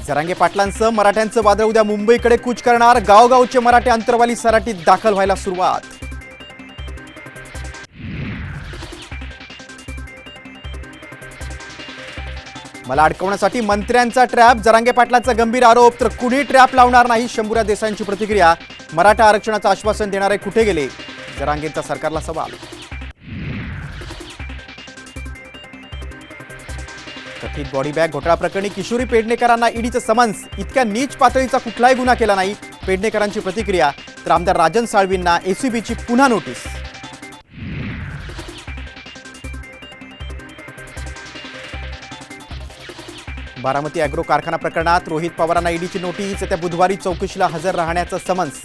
जरांगे पाटलांसह मराठ्यांचं वादळ उद्या मुंबईकडे कूच करणार। गावगावचे मराठे अंतरवाली सराटीत दाखल व्हायला सुरुवात। मला अडकवण्यासाठी मंत्र्यांचा ट्रॅप, जरांगे पाटलांचा गंभीर आरोप। तर कुणी ट्रॅप लावणार नाही, शंभूराज देसाईंची प्रतिक्रिया। मराठा आरक्षणाचं आश्वासन देणारे कुठे गेले, जरांगेंचा सरकारला सवाल। कथित बॉडी बॅग घोटाळा प्रकरणी किशोरी पेडणेकरांना ईडीचं समन्स। इतक्या नीच पातळीचा कुठलाही गुन्हा केला नाही, पेडणेकरांची प्रतिक्रिया। तर आमदार राजन साळवींना एसीबीची पुन्हा नोटीस। बारामती अॅग्रो कारखाना प्रकरणात रोहित पवारांना ईडीची नोटीस। येत्या बुधवारी चौकशीला हजर राहण्याचं समन्स।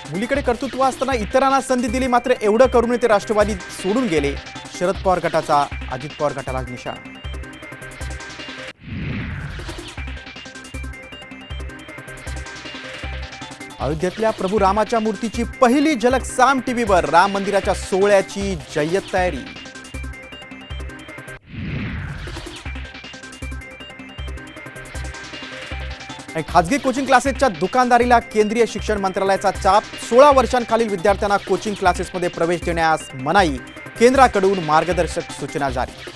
मुलीकडे कर्तृत्व असताना इतरांना संधी दिली, मात्र एवढं करून ते राष्ट्रवादी सोडून गेले। शरद पवार गटाचा अजित पवार गटाला निशाणा। अयोध्येतल्या प्रभू रामाच्या मूर्तीची पहिली झलक साम टीव्हीवर। राम मंदिराच्या सोहळ्याची जय्यत तयारी। खासगी कोचिंग क्लासेसच्या दुकानदारीला केंद्रीय शिक्षण मंत्रालयाचा चाप। 16 वर्षांखालील विद्यार्थ्यांना कोचिंग क्लासेसमध्ये प्रवेश देण्यास मनाई, केंद्राकडून मार्गदर्शक सूचना जारी।